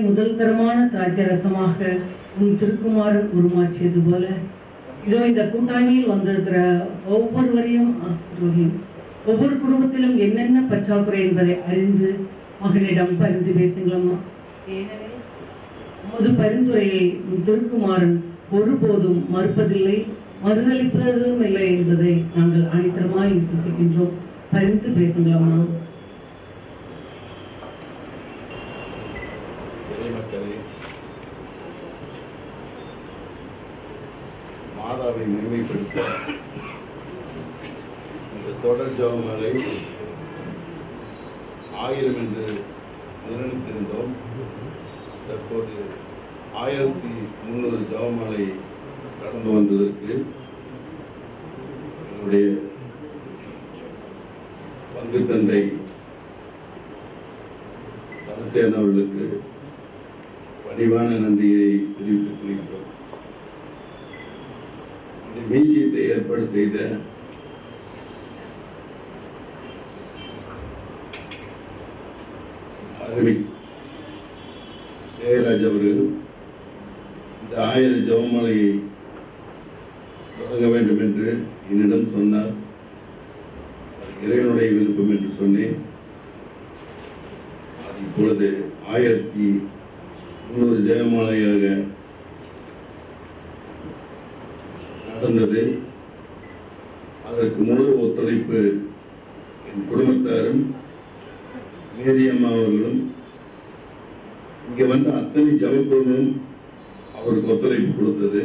முதல் தரமான திராட்சரசமாக உன் திருக்குமாரன் உருமாற்றியது போல இதோ இந்த கூட்டாளியில் வந்திருக்கிற ஒவ்வொருவரையும் ஆசீர்வதியும். ஒவ்வொரு குடும்பத்திலும் என்னென்ன பற்றாக்குறை என்பதை அறிந்து மகனிடம் பரிந்து பேசுங்களம்மா. ஏனெனில் உமது பரிந்துரையை உன் திருக்குமாரன் ஒருபோதும் மறுப்பதில்லை, மறுதளிப்பதும் இல்லை என்பதை நாங்கள் அனைத்தரமாய் விசுவசிக்கின்றோம். பரிந்து பேசுங்களம்மா. மாதாவை மேன்மைப்படுத்த இந்த தொடர் ஜெபமாலை 1000 என்று நிர்ணயித்திருந்தோம். தற்போது 1300 ஜெபமாலை கடந்து வந்ததற்கு என்னுடைய பங்கு தந்தை தனசேன அவர்களுக்கு பணிவான நன்றியை தெரிவித்துக் கொள்கிறோம். இந்த மீட்சியத்தை ஏற்பாடு செய்த அருமை ஜெயராஜ் அவர்கள் இந்த 1000 ஜெபமாலையை தொடங்க வேண்டும் என்று என்னிடம் சொன்னார். இறைவனுடைய விருப்பம் என்று சொன்னேன். அது இப்பொழுது 1300 ஜெபமாலையாக நடந்தது. அதற்கு முழு ஒத்துழைப்பு என் குடும்பத்தாரும் மேரியம்மா அவர்களும் இங்கே வந்த அத்தனை ஜபக்குழுவும் அவருக்கு ஒத்துழைப்பு கொடுத்தது.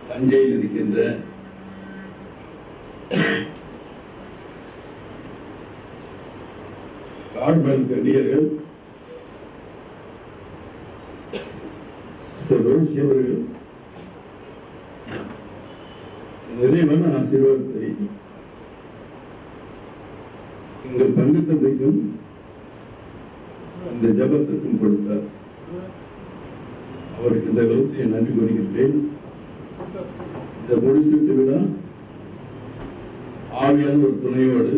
தஞ்சையில் இருக்கின்ற கார்பன் கண்ணியர்கள் அவர்கள் நிறைவான ஆசீர்வாதத்தை எங்கள் பங்கு தந்தைக்கும் அந்த ஜபத்திற்கும் கொடுத்தார். அவருக்கு இந்த கருத்தை நன்றி கூறுகின்றேன். இந்த முடிசூட்டு விழா ஆவியான ஒரு துணையோடு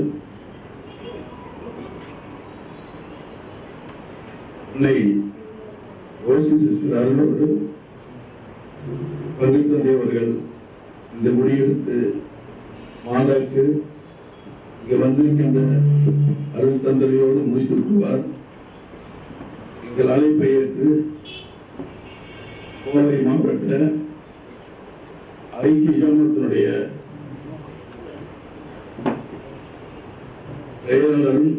அன்னை ஓசி சிஸ்டர் அருளோடு பங்கு தந்தை அவர்கள் இந்த முடிவெடுத்து மாதாக்கு இங்கே வந்திருக்கின்ற அருள் தந்தையோடு முடிசூட்டுவார். எங்கள் அழைப்பை ஏற்று கோவை மாவட்ட ஐக்கிய ஜமாத்தினுடைய செயலாளரும்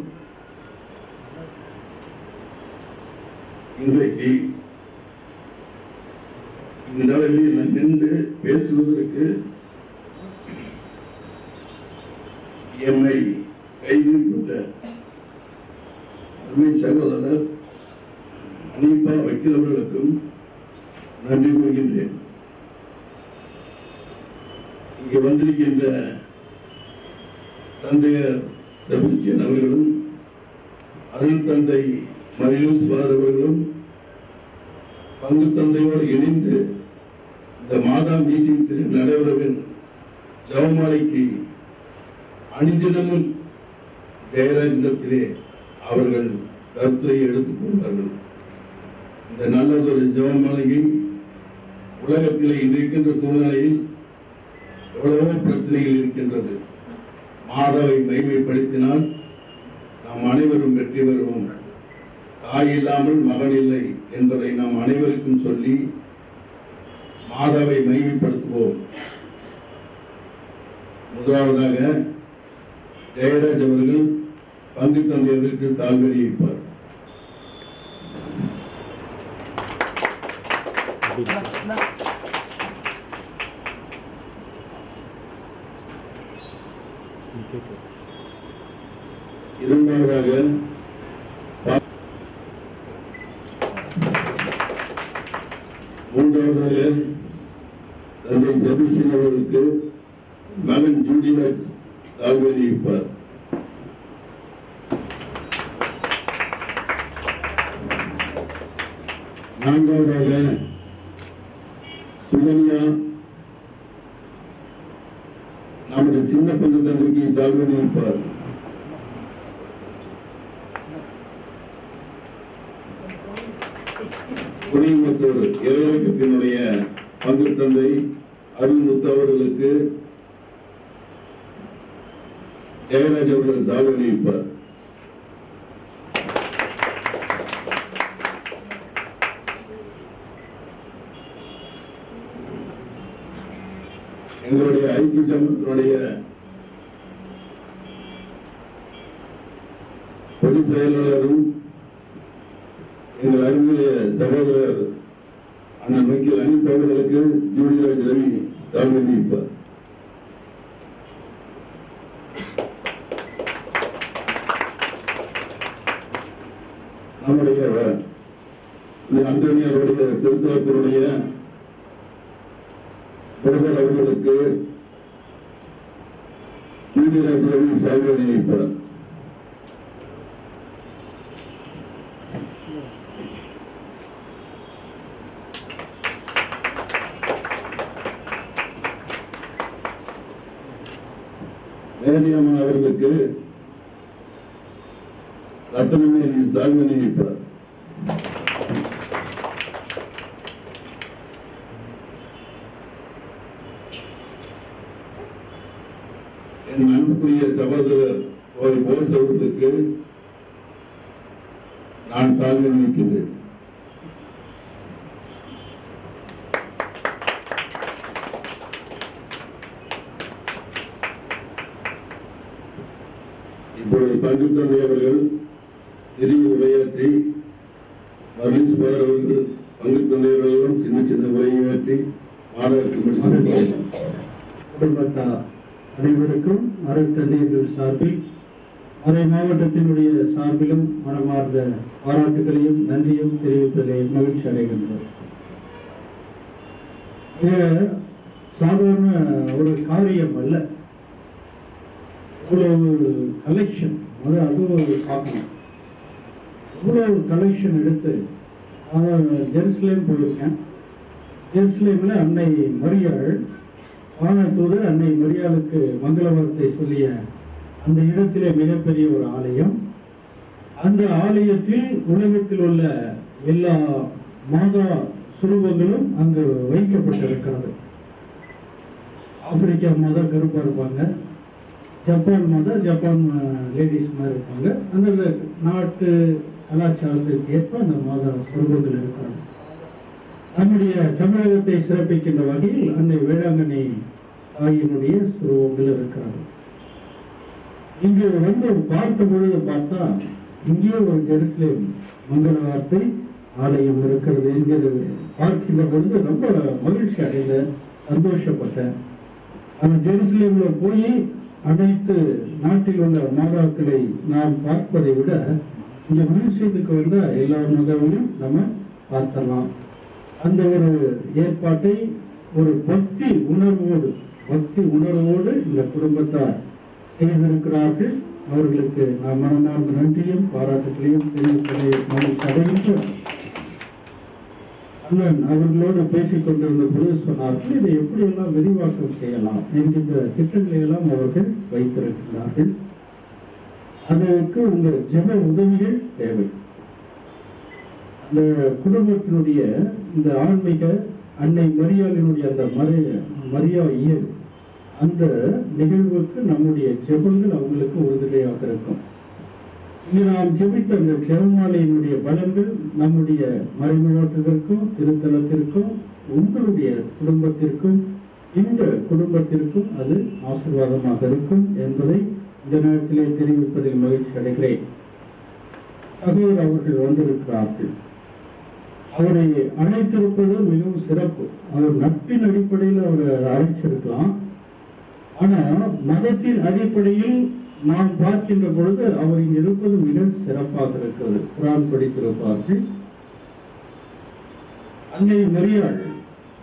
இன்றைக்கு இந்த அளவில் நின்று பேசுவதற்கு எம்மை கைது கொடுத்த அருமை சகோதரர் அனீபா வக்கீல் அவர்களுக்கும் நன்றி கூறுகின்றேன். இங்கே வந்திருக்கின்ற தந்தையர் செபஸ்டியன் அவர்களும் அருள் தந்தை மரிலூஸ் ஃபாதர் அவர்களும் பங்கு தந்தையோடு இணைந்து இந்த மாதா மீசிங் திரு நடைபெறவின் ஜெபமாலைக்கு அணிதினமும் ஜெயராஜிடத்திலே அவர்கள் கருத்துரை எடுத்துக் கொண்டார்கள். இந்த நல்லதொரு ஜெபமாலையை உலகத்திலே இருக்கின்ற சூழ்நிலையில் எவ்வளவோ பிரச்சனைகள் இருக்கின்றது. மாதாவை மகிமைப்படுத்தினால் நாம் அனைவரும் வெற்றி பெறுவோம். தாய் இல்லாமல் மகன் இல்லை என்பதை நாம் அனைவருக்கும் சொல்லி மாதாவை மகிமைப்படுத்துவோம். முதலாவதாக ஜெயராஜ் அவர்கள் பங்கு தந்தையர்களுக்கு சால்வெடி வைப்பார். இரண்டாவதாக மூன்றாவதாக தந்தை செபஸ்டியன் அவர்களுக்கு மகன் ஜூடிராஜ் சால்வெடி வைப்பார். நான்காவதாக சுகன்யா நம்முடைய சின்ன பங்கு தந்தைக்கு சால்வெடி வைப்பார். குடிமத்தூர் இறையகத்தினுடைய பங்கு தந்தை அருள்முத்து அவர்களுக்கு ஜெயராஜ் அவர்கள் சால்வெடி வைப்பார். எங்களுடைய ஐக்கிய ஜமாத்தினுடைய பொதுச் செயலாளரும் எங்கள் அருமைய சகோதரர் அண்ணன் வக்கீல் அனீபா அவர்களுக்கு ஜூடிராஜ் ரவி சால்வெடி வைப்பார். நம்முடைய அந்தோனியாருடைய திருத்தலத்தினுடைய பிரதர் அவர்களுக்கு ஜூடிராஜ் ரவி சால்வெடி வைப்பார். மேரியாமன் அவர்களுக்கு ரத்தனமேரி சால்வெடி வைப்பார். என் அன்புக்குரிய சகோதரர் போஸ் அவர்களுக்கு நான் சால்வெடி வைக்கின்றேன். இப்பொழுது பங்கு தந்தை அவர்கள் சிறிய உரையாற்றி மரிலூஸ் ஃபாதர் அவர்கள் பங்கு தந்தையர்களும் சின்ன சின்ன உரையாற்றி மாணவருக்கு குடும்பத்தார் அனைவருக்கும் அருள் தந்தையர்கள் சார்பில் மறை மாவட்டத்தினுடைய சார்பிலும் மனமார்ந்த பாராட்டுகளையும் நன்றியும் தெரிவிப்பதில் மகிழ்ச்சி அடைகின்றோம். சாதாரண ஒரு காரியம் அல்ல. இவ்வளவு கலெக்ஷன் அது பார்க்கணும். இவ்வளவு கலெக்ஷன் எடுத்து ஜெருசலேம் போயிருக்கேன். ஜெருசலேமில் அன்னை மரியாள் வானதூதர் அன்னை மரியாளுக்கு மங்கள வார்த்தை சொல்லிய அந்த இடத்திலே மிகப்பெரிய ஒரு ஆலயம். அந்த ஆலயத்தில் உலகத்தில் உள்ள எல்லா மாதா சுரூபங்களும் அங்கு வைக்கப்பட்டிருக்கிறது. ஆப்பிரிக்கா மாதா கருப்பாக இருப்பாங்க, ஜப்பான் மாதா ஜப்பான் லேடிஸ் மாதிரி இருப்பாங்க. அந்த நாட்டு கலாச்சாரத்திற்கு ஏற்ப அந்த மாதா சுரூபங்கள் இருக்கிறாங்க. நம்முடைய தமிழகத்தை சிறப்பிக்கின்ற வகையில் அன்னை வேளாங்கண்ணி தாயினுடைய சுரூபங்கள் இருக்கிறாங்க. இங்கு வந்து பார்த்த பொழுது பார்த்தா இங்கே ஒரு ஜெருசலேம் மங்கள வார்த்தை ஆலயம் இருக்கிறது என்கிறது பார்க்கின்ற பொழுது ரொம்ப மகிழ்ச்சி அடைந்த சந்தோஷப்பட்டேன். அந்த ஜெருசலேம்ல போய் அனைத்து நாட்டில் உள்ள மாதாக்களை நாம் பார்ப்பதை விட இங்க மியூசியத்துக்கு வந்தா எல்லா மதங்களையும் நம்ம பார்த்தலாம். அந்த ஒரு ஏற்பாட்டை ஒரு பக்தி உணர்வோடு இந்த குடும்பத்தார் செய்திருக்கிறார்கள். அவர்களுக்கு நாம் மனமார்ந்த நன்றியும் பாராட்டுகளையும் தெரிவிப்பதை அண்ணன் அவர்களோடு பேசிக் கொண்டிருந்த பொழுது சொன்னார்கள், இதை எப்படியெல்லாம் விரிவாக்கம் செய்யலாம் என்கின்ற திட்டங்களை எல்லாம் அவர்கள் வைத்திருக்கிறார்கள். அதற்கு உங்கள் ஜெப உதவிகள் தேவை. அந்த குடும்பத்தினுடைய இந்த ஆன்மீக அன்னை மரியாளினுடைய அந்த மரியா இயல் அந்த நிகழ்வுக்கு நம்முடைய ஜெபங்கள் அவங்களுக்கு உறுதுணையாக இருக்கும். இங்கு நாம் ஜெபித்த அந்த ஜெபமாலையினுடைய பலன்கள் நம்முடைய மறைமுகத்திற்கும் திருத்தலத்திற்கும் உங்களுடைய குடும்பத்திற்கும் இந்த குடும்பத்திற்கும் அது ஆசீர்வாதமாக இருக்கும் என்பதை இந்த நேரத்திலே தெரிவிப்பதில் மகிழ்ச்சி அடைகிறேன். சகோதரர் அவர்கள் வந்திருக்கிறார்கள். அவரை அழைத்திருப்பது மிகவும் சிறப்பு. அவர் நட்பின் அடிப்படையில் அவரை அழைச்சிருக்கலாம். ஆனா மதத்தின் அடிப்படையில் நாம் பார்க்கின்ற பொழுது அவர் இங்கு இருப்பது மிக சிறப்பாக இருக்கிறது. குரான் படித்திருப்பார்கள். அன்னை மரியாள்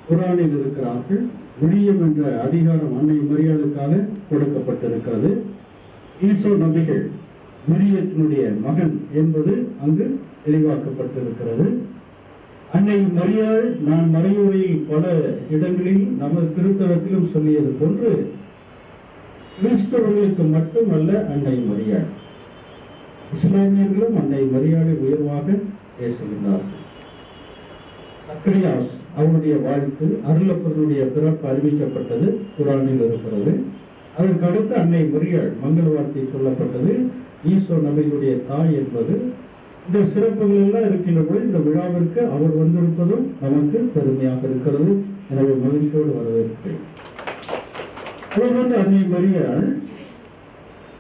குரானில் இருக்கிறார்கள். விழியம் என்ற அதிகாரம் அன்னை மரியாளுக்காக கொடுக்கப்பட்டிருக்கிறது. ஈசோ நபிகள் விரியத்தினுடைய மகன் என்பது அங்கு தெளிவாக்கப்பட்டிருக்கிறது. அன்னை மரியாள் நான் மறைவுரையில் பல இடங்களில் நமது திருத்தலத்திலும் சொல்லியது போன்று கிறிஸ்தவர்களுக்கு மட்டுமல்ல அன்னை மரியாள், இஸ்லாமியர்களும் அன்னை மரியாளை உயர்வாக பேசுகின்றார்கள். சக்கரியாஸ் அவருடைய வாழ்த்து அருளப்பருடைய பிறப்பு அறிவிக்கப்பட்டது குரானில் இருக்கிறது. அதற்கு அடுத்து அன்னை மரியாள் மங்கள வார்த்தை சொல்லப்பட்டது. ஈசோ நபிகளுடைய தாய் என்பது இந்த சிறப்புகள் எல்லாம் இருக்கின்ற பொழுது இந்த விழாவிற்கு அவர் வந்திருப்பதும் நமக்கு பெருமையாக இருக்கிறது. எனவே மகிழ்ச்சியோடு வரவேற்கிறேன். அதுபோன்று அன்னை மரியாள்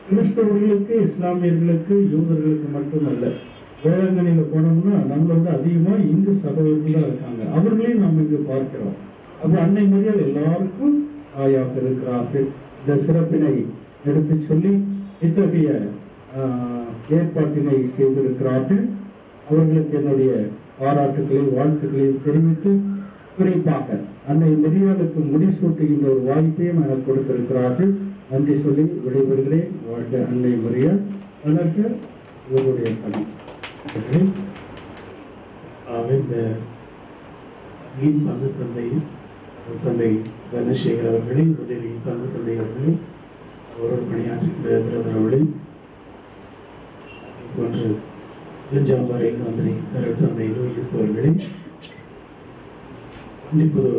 கிறிஸ்தவர்களுக்கு, இஸ்லாமியர்களுக்கு, யூதர்களுக்கு மட்டுமல்ல. வேளாங்கண்ணியில் போனோம்னா நம்மளோட அதிகமாக இந்து சகோதரர்கள் தான் இருக்காங்க. அவர்களையும் நம்ம இங்கு பார்க்கிறோம். அப்போ அன்னை மரியாள் எல்லாருக்கும் தாயாக இருக்கிறார்கள். இந்த சிறப்பினை எடுத்து சொல்லி இத்தகைய ஏற்பாட்டினை செய்திருக்கிறார்கள். அவர்களுக்கு என்னுடைய பாராட்டுகளையும் வாழ்த்துக்களையும் தெரிவித்து குறிப்பாக அன்னை மரியாளுக்கு முடிசூட்டுகின்ற ஒரு வாய்ப்பையும் எனக்கு கொடுத்திருக்கிறார்கள். நன்றி சொல்லி விடைபெறுகிறேன். வாழ்க அன்னை மரியாள். அதற்கு இவருடைய பணி இந்த பங்கு தந்தை தனசேகர் அவர்களே, உதவி பங்கு தந்தை அவர்களே, அவரோடு பணியாற்றுகின்ற அவர்களே, போன்று நெஞ்சாம்பாறை தந்தை தந்தை லூயிஸ் அவர்களே, கண்டிப்பது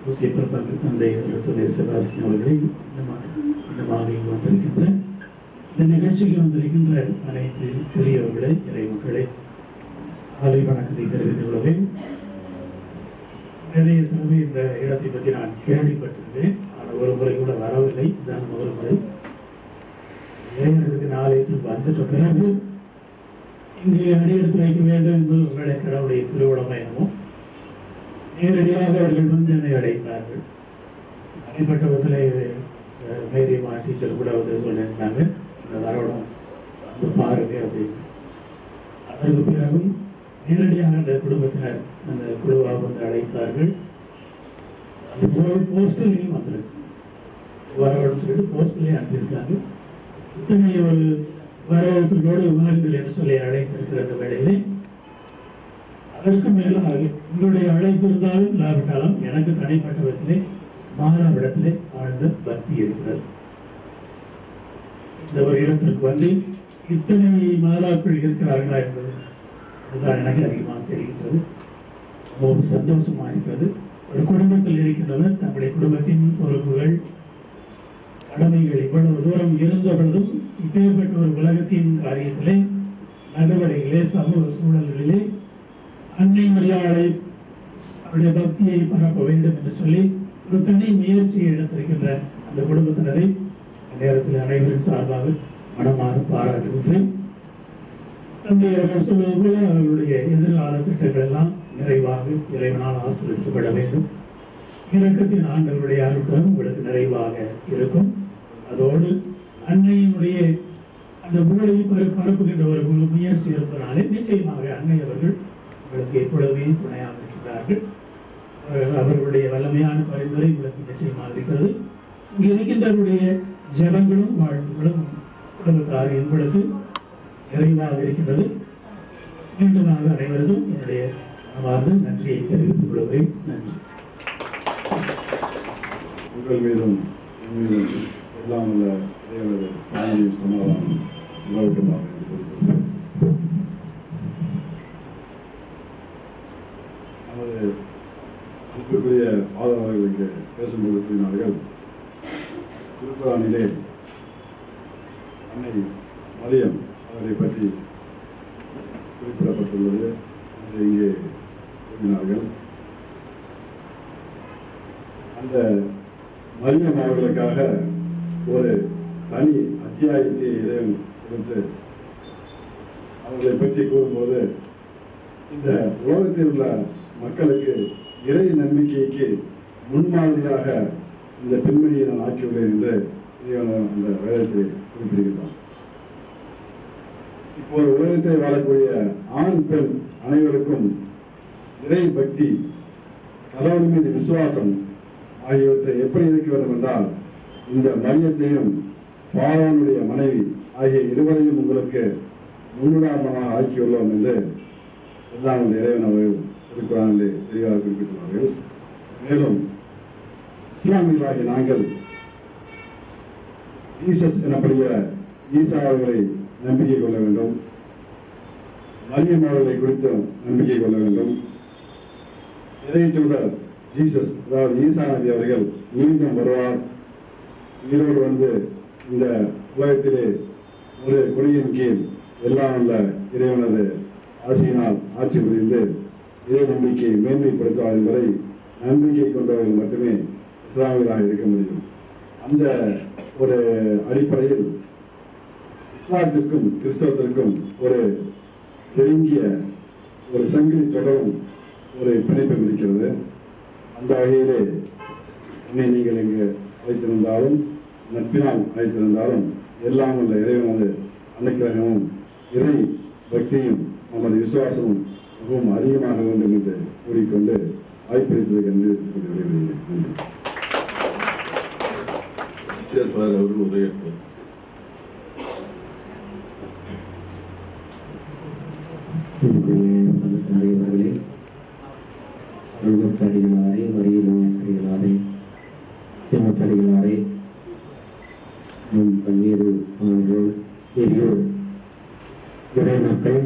சூசியப்பர் பங்கு தந்தை தந்தை செபாஸ்டின் அவர்களே, இந்த மாலையில் வந்திருக்கின்ற இந்த நிகழ்ச்சிக்கு வந்திருக்கின்ற அனைத்து பெரியவர்களே, இறைமக்களே, காலை வணக்கத்தை தெரிவித்துக் கொள்வேன். நிறைய தடவை இந்த இடத்தை பற்றி நான் கேள்விப்பட்டிருந்தேன். ஆனால் ஒரு முறை கூட வரவில்லை. இதுதான் முதல் முறை. இளைஞர்களுக்கு ஆலயத்தில் வந்துட்ட பிறகு இங்கே அடியெடுத்து வைக்க வேண்டும் என்பது உங்களுடைய கடவுளுடைய திருவிழமையாகவும் நேரடியாக அவர்கள் வந்து என்னை அடைந்தார்கள். தனிப்பட்ட விதத்தில் மேரியம்மா டீச்சர் கூட வந்து சொல்லியிருந்தாங்க, இந்த வரவிடம் வந்து பாருங்க அப்படின்னு. அதற்கு பிறகும் நேரடியாக அந்த குடும்பத்தினர் அந்த குழுவாக வந்து அழைத்தார்கள். அது போஸ்டர்லையும் வந்துருச்சு. வரவிடம் சொல்லிட்டு போஸ்டர்லையும் அனுப்பியிருக்காங்க. இத்தனை ஒரு வரவேற்போடு வாருங்கள் என்று சொல்லி அழைத்திருக்கிற அந்த வேளையிலே அதற்கு மேலாக உங்களுடைய அழைப்பு இருந்தாலும் இல்லாவிட்டாலும் எனக்கு தனிப்பட்ட விதத்திலே மாதாவிடத்திலே ஆழ்ந்த பக்தி இருக்கிறது. இந்த ஒரு இடத்திற்கு வந்து இத்தனை மாதாக்கள் இருக்கிறார்களா என்பது அதுதான் எனக்கு அதிகமாக தெரிகின்றது. ரொம்ப சந்தோஷமா இருக்கிறது. ஒரு குடும்பத்தில் இருக்கின்றவர் தங்களுடைய குடும்பத்தின் பொறுப்புகள், கடமைகள் இவ்வளவு தூரம் இருந்த பொழுதும் இப்பேற்பட்ட ஒரு உலகத்தின் காரியத்திலே, நடவடிக்கைகளே, சமூக சூழல்களிலே அன்னை மரியாளை அவருடைய பக்தியை பரப்ப வேண்டும் என்று சொல்லி ஒரு தனி முயற்சியை எடுத்திருக்கின்ற அந்த குடும்பத்தினரை நேரத்தில் அனைவரும் சார்பாக மனமாற பாராட்டுகின்றேன். தந்தையர்கள் சொல்வது போல அவர்களுடைய எதிர்கால திட்டங்கள் எல்லாம் நிறைவாக இறைவனால் ஆசீர்வதிக்கப்பட வேண்டும். இரக்கத்தின் ஆண்டவருடைய அருட்டம் உங்களுக்கு நிறைவாக இருக்கும். அதோடு அன்னையினுடைய அந்த புகழை பரப்புகின்ற ஒரு முயற்சி இருப்பதனாலே நிச்சயமாக அன்னை அவர்கள் உங்களுக்கு எப்பொழுதுமே துணையாக இருக்கின்றார்கள். அவர்களுடைய வல்லமையான பரிந்துரை உங்களுக்கு நிச்சயமாக இருக்கிறது. இங்கே இருக்கின்றவருடைய ஜெபங்களும் வாழ்த்துக்களும் குடும்பத்தார் என்பதற்கு நிறைவாக இருக்கின்றது. மீண்டுமாக அனைவருக்கும் என்னுடைய மனமார்ந்த நன்றியை தெரிவித்துக் கொள்கிறேன். நன்றி. உங்கள் மீதும் எல்லாம் உள்ள இறைவனது சாந்தியும் சமாதானம் உலகமாக நமது அன்புக்குரிய ஃபாதர் அவர்களுக்கு பேசும்போது கூறினார்கள், திருக்குறானிலே அன்னை மரியம் அவரை பற்றி குறிப்பிடப்பட்டுள்ளது என்று இங்கே கூறினார்கள். அந்த மரியம் அவர்களுக்காக ஒரு தனி அத்தியாயத்தை இறைவன் கொடுத்து அவர்களை பற்றி கூறும்போது, இந்த உலகத்தில் உள்ள மக்களுக்கு இறை நம்பிக்கைக்கு முன்மாதிரியாக இந்த பெண்மணியை நான் ஆக்கியுள்ளேன் என்று இறைவன் அந்த வேதத்தை குறிப்பிடுகிறார். இப்போது உலகத்தில் வாழக்கூடிய ஆண் பெண் அனைவருக்கும் இறை பக்தி, கடவுள் மீது விசுவாசம் ஆகியவற்றை எப்படி இருக்க வேண்டும் என்றால், இந்த மரியத்தையும் பார்வோனுடைய மனைவி ஆகிய இருவரையும் உங்களுக்கு முன்னுதாரணமாக ஆக்கியுள்ளோம் என்று எல்லாம் இறைவன் அவர்கள் திருக்குறானிலே தெளிவாக குறிப்பிட்டுள்ளார்கள். மேலும் இஸ்லாமியர்களாகிய நாங்கள் ஜீசஸ் எனப்படுகிற ஈசா அவர்களை நம்பிக்கை கொள்ள வேண்டும், மரியம் அவர்களை குறித்து நம்பிக்கை கொள்ள வேண்டும். இறை தூதர் ஜீசஸ், அதாவது ஈசா நபி அவர்கள் மீண்டும் வருவார், உயிரோடு வந்து இந்த உலகத்திலே ஒரு கொடியின் கீழ் எல்லாம் உள்ள இறைவனது ஆசையினால் ஆட்சி புரிந்து இறை நம்பிக்கையை மேன்மைப்படுத்துவார் என்பதை நம்பிக்கை கொண்டவர்கள் மட்டுமே இஸ்லாமியர்களாக இருக்க முடியும். அந்த ஒரு அடிப்படையில் இஸ்லாத்திற்கும் கிறிஸ்தவத்திற்கும் ஒரு நெருங்கிய ஒரு சங்கிலி தொடரும் ஒரு பிணைப்பு இருக்கிறது. அந்த வகையிலே என்னை நீங்கள் இங்கு அழைத்திருந்தாலும் நட்பினால் அழைத்திருந்தாலும் எல்லாம் உள்ள இறைவனது அனுக்கிரகமும் இறை பக்தியும் நமது விசுவாசமும் மிகவும் அதிகமாக வேண்டும் என்று கூறிக்கொண்டு வாய்ப்பளித்ததற்கு நன்றி தெரிவித்துக் கொண்டு விடைபெறுகிறேன். அவர்கள் உரையாற்றுவார். தலைவர்களே, அருள்மத்தடிகளாரே, மரியலோசடிகளாரே, சிமத்தடிகளாரே, பன்னீர் சான்றோர், பெரியோர், இறை மக்கள்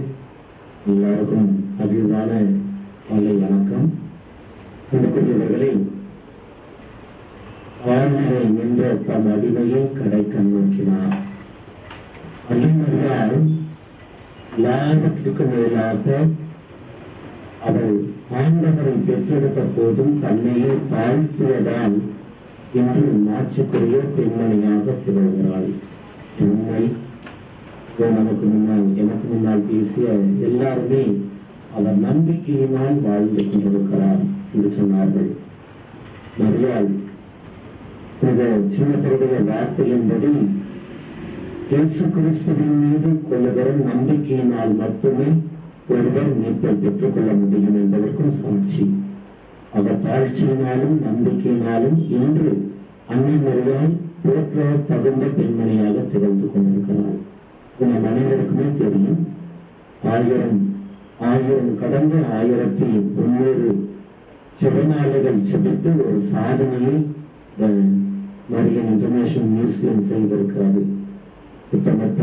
எல்லாருக்கும் அபிமான காலை வணக்கம். அன்புக்குரியவர்களே, வாழ்நிலை நின்ற தம் அடிமையை கடைக்கண் நோக்கினார். அடிமையால் எல்லாவற்றுக்கும் மேலாக அவள் ஆண்டவரை பெற்றெடுத்த போதும் தன்னையே தாழ்த்துவதால் இன்று மாற்றுக்குரிய பெண்மணியாக திகழ்கிறாள். உண்மை எனக்கு முன்னால் பேசிய எல்லாருமே அவர் நம்பிக்கையினால் வாழ்ந்து கொண்டிருக்கிறார் என்று சொன்னார்கள். மரியாள் இந்த சின்னப்பருடைய வார்த்தையின்படி இயேசு கிறிஸ்துவின் மீது கொள்ளுகிற நம்பிக்கையினால் மட்டுமே ஒருவர் மீட்பை பெற்றுக் கொள்ள முடியும் என்பதற்கும் சாட்சி. அவர் தாழ்ச்சியினாலும் நம்பிக்கையினாலும் இன்று அன்னை மரியாள் போற்ற தகுந்த பெண்மணியாக திகழ்ந்து கொண்டிருக்கிறார். நம் அனைவருக்குமே தெரியும், ஆயிரம் கடந்த 1300 செவநாளைகள் செபித்து ஒரு சாதனையை மரியன் இன்டர்நேஷனல் மியூசியம் செய்திருக்கிறது. திட்டமிட்ட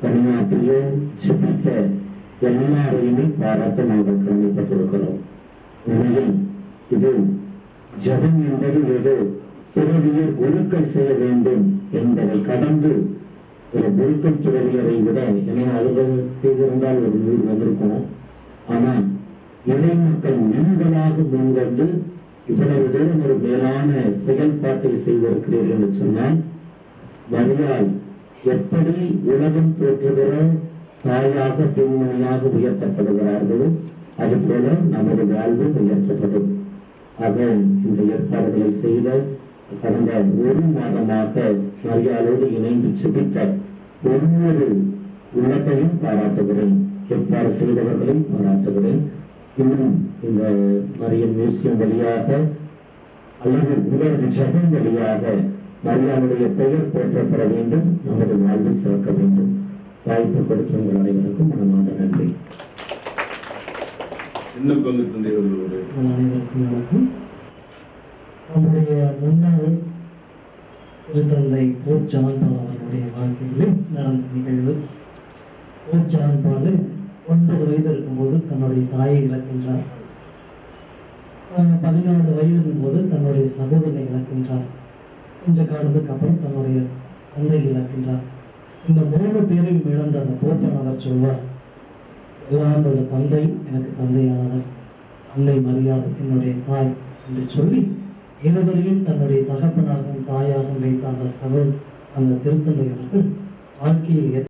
பணியாற்றிய செபித்த எல்லாரையுமே பாராட்ட நாங்கள் கடமைப்பட்டிருக்கிறோம். உண்மையில் இது ஜபம் என்பது ஏதோ துறவியர் குருக்கள் செய்ய வேண்டும் என்பதை கடந்து ஒரு குருக்கள் துறவியரை விட என்ன அலுவலகம் செய்திருந்தால் ஒரு 100 வந்திருக்கும். ஆனால் இறை மக்கள் நீங்களாக முன்வந்து இவ்வளவு தூரம் ஒரு மேலான செயல்பாட்டை செய்திருக்கிறீர்கள் என்று சொன்னால், மரியாள் எப்படி உலகம் தோற்றுகிற தாயாக பெண்மணியாக உயர்த்தப்படுகிறார்களோ அதுபோல நமது வாழ்வு உயர்த்தப்படும். ஆக இந்த ஏற்பாடுகளை செய்த கடந்த 1 மாதமாக மரியாளோடு இணைந்து செபித்த ஒவ்வொரு உள்ளத்தையும் பாராட்டுகிறேன், ஏற்பாடு செய்தவர்களையும் பாராட்டுகிறேன். இன்னும் இந்த மரியம் மியூசியம் வழியாக அல்லது உங்களது ஜபம் வழியாக மரியாவுடைய பெயர் போற்றப்பட வேண்டும், நமது வாழ்வு சிறக்க வேண்டும். வாய்ப்பு கொடுத்த உங்கள் அனைவருக்கும் மனமார்ந்த நன்றி. என்ன பங்கு தந்தையர்களோடு அனைவருக்கும் வணக்கம். நம்முடைய முன்னாள் திருத்தந்தை போப் ஜான் பால் அவர்களுடைய வாழ்க்கையில் நடந்த நிகழ்வு. போப் ஜான் பால் 9 வயது இருக்கும்போது தன்னுடைய தாயை இழக்கின்றார். 14 வயது இருக்கும்போது தன்னுடைய சகோதரனை இழக்கின்றார். கொஞ்ச காலத்துக்கு அப்புறம் தன்னுடைய தந்தை இழக்கின்றார். இந்த 3 பேரையும் இழந்த அந்த போப்பானவர் சொல்வார், எல்லாம் உள்ள தந்தை எனக்கு தந்தையானவர், அன்னை மரியாள் என்னுடைய தாய் என்று சொல்லி இருவரையும் தன்னுடைய தகப்பனாகவும் தாயாகவும் வைத்த அந்த திருத்தந்தை அவர்கள் வாழ்க்கையில்